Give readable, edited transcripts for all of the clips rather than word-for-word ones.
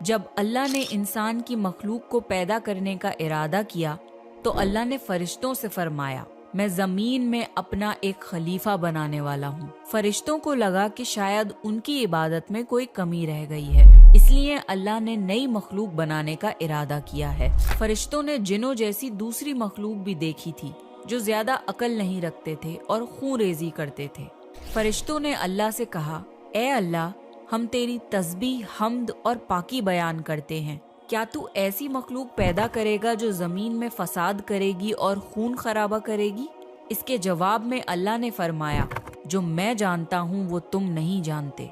جب اللہ نے انسان کی مخلوق کو پیدا کرنے کا ارادہ کیا تو اللہ نے فرشتوں سے فرمایا میں زمین میں اپنا ایک خلیفہ بنانے والا ہوں۔ فرشتوں کو لگا کہ شاید ان کی عبادت میں کوئی کمی رہ گئی ہے، اس لیے اللہ نے نئی مخلوق بنانے کا ارادہ کیا ہے۔ فرشتوں نے جنوں جیسی دوسری مخلوق بھی دیکھی تھی جو زیادہ عقل نہیں رکھتے تھے اور خون ریزی کرتے تھے۔ فرشتوں نے اللہ سے کہا اے اللہ، ہم تیری تسبیح، حمد اور پاکی بیان کرتے ہیں، کیا تو ایسی مخلوق پیدا کرے گا جو زمین میں فساد کرے گی اور خون خرابہ کرے گی؟ اس کے جواب میں اللہ نے فرمایا جو میں جانتا ہوں وہ تم نہیں جانتے۔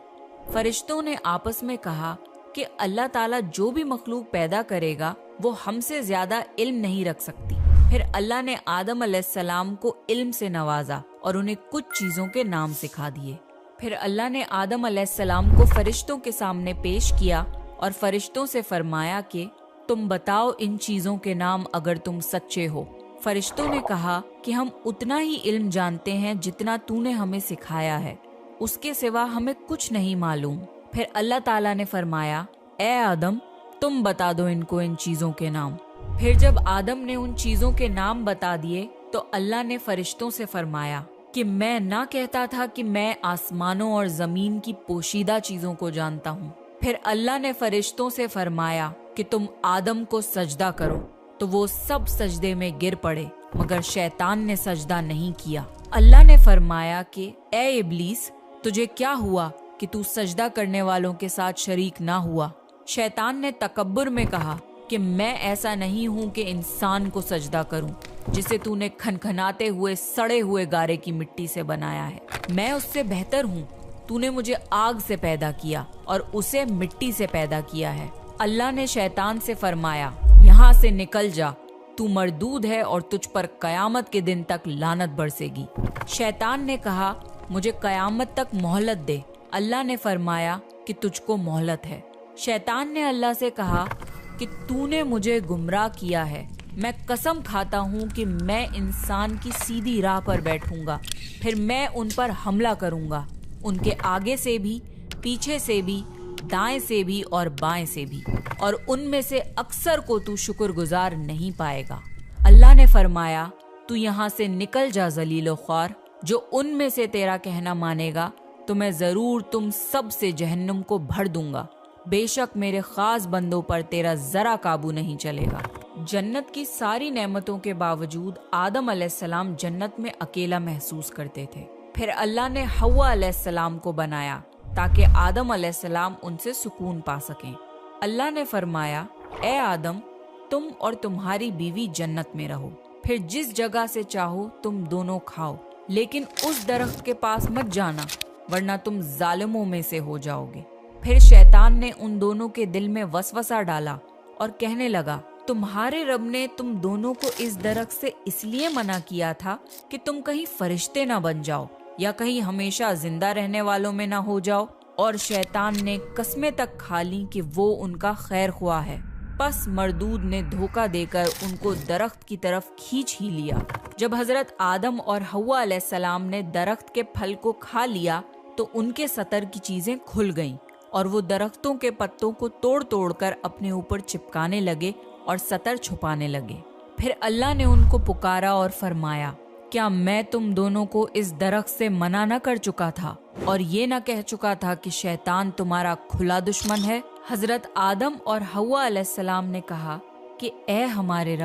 فرشتوں نے آپس میں کہا کہ اللہ تعالیٰ جو بھی مخلوق پیدا کرے گا وہ ہم سے زیادہ علم نہیں رکھ سکتی۔ پھر اللہ نے آدم علیہ السلام کو علم سے نوازا اور انہیں کچھ چیزوں کے نام سکھا دیے۔ پھر اللہ نے آدم علیہ السلام کو فرشتوں کے سامنے پیش کیا اور فرشتوں سے فرمایا کہ تم بتاؤ ان چیزوں کے نام اگر تم سچے ہو۔ فرشتوں نے کہا کہ ہم اتنا ہی علم جانتے ہیں جتنا تو نے ہمیں سکھایا ہے، اس کے سوا ہمیں کچھ نہیں معلوم۔ پھر اللہ تعالیٰ نے فرمایا اے آدم، تم بتا دو ان کو ان چیزوں کے نام۔ پھر جب آدم نے ان چیزوں کے نام بتا دیے تو اللہ نے فرشتوں سے فرمایا کہ میں نہ کہتا تھا کہ میں آسمانوں اور زمین کی پوشیدہ چیزوں کو جانتا ہوں۔ پھر اللہ نے فرشتوں سے فرمایا کہ تم آدم کو سجدہ کرو، تو وہ سب سجدے میں گر پڑے مگر شیطان نے سجدہ نہیں کیا۔ اللہ نے فرمایا کہ اے ابلیس، تجھے کیا ہوا کہ تو سجدہ کرنے والوں کے ساتھ شریک نہ ہوا؟ شیطان نے تکبر میں کہا کہ میں ایسا نہیں ہوں کہ انسان کو سجدہ کروں جسے تو نے کھنکھناتے ہوئے سڑے ہوئے گارے کی مٹی سے بنایا ہے۔ میں اس سے بہتر ہوں، تو نے مجھے آگ سے پیدا کیا اور اسے مٹی سے پیدا کیا ہے۔ اللہ نے شیطان سے فرمایا یہاں سے نکل جا، تو مردود ہے اور تجھ پر قیامت کے دن تک لعنت برسے گی۔ شیطان نے کہا مجھے قیامت تک مہلت دے۔ اللہ نے فرمایا کہ تجھ کو مہلت ہے۔ شیطان نے اللہ سے کہا کہ تو نے مجھے گمراہ کیا ہے، میں قسم کھاتا ہوں کہ میں انسان کی سیدھی راہ پر بیٹھوں گا، پھر میں ان پر حملہ کروں گا، ان کے آگے سے بھی، پیچھے سے بھی، دائیں سے بھی اور بائیں سے بھی، اور ان میں سے اکثر کو تو شکر گزار نہیں پائے گا۔ اللہ نے فرمایا تو یہاں سے نکل جا ذلیل و خوار، جو ان میں سے تیرا کہنا مانے گا تو میں ضرور تم سب سے جہنم کو بھر دوں گا، بے شک میرے خاص بندوں پر تیرا ذرا قابو نہیں چلے گا۔ جنت کی ساری نعمتوں کے باوجود آدم علیہ السلام جنت میں اکیلا محسوس کرتے تھے۔ پھر اللہ نے حوا علیہ السلام کو بنایا تاکہ آدم علیہ السلام ان سے سکون پا سکیں۔ اللہ نے فرمایا اے آدم، تم اور تمہاری بیوی جنت میں رہو، پھر جس جگہ سے چاہو تم دونوں کھاؤ، لیکن اس درخت کے پاس مت جانا ورنہ تم ظالموں میں سے ہو جاؤ گے۔ پھر شیطان نے ان دونوں کے دل میں وسوسہ ڈالا اور کہنے لگا تمہارے رب نے تم دونوں کو اس درخت سے اس لیے منع کیا تھا کہ تم کہیں فرشتے نہ بن جاؤ یا کہیں ہمیشہ زندہ رہنے والوں میں نہ ہو جاؤ۔ اور شیطان نے قسمیں تک کھا لیں کہ وہ ان کا خیر خواہ ہے، پس مردود نے دھوکہ دے کر ان کو درخت کی طرف کھینچ ہی لیا۔ جب حضرت آدم اور حوا علیہ السلام نے درخت کے پھل کو کھا لیا تو ان کے سطر کی چیزیں کھل گئیں اور وہ درختوں کے پتوں کو توڑ توڑ کر اپنے اوپر چپکانے لگے اور سطر چھپانے لگے۔ پھر اللہ نے ان کو پکارا اور فرمایا کیا میں تم دونوں کو اس درخت سے منع نہ کر چکا تھا اور یہ نہ کہہ چکا تھا کہ شیطان تمہارا کھلا دشمن ہے؟ حضرت آدم اور حوا علیہ السلام نے کہا کہ اے ہمارے رب،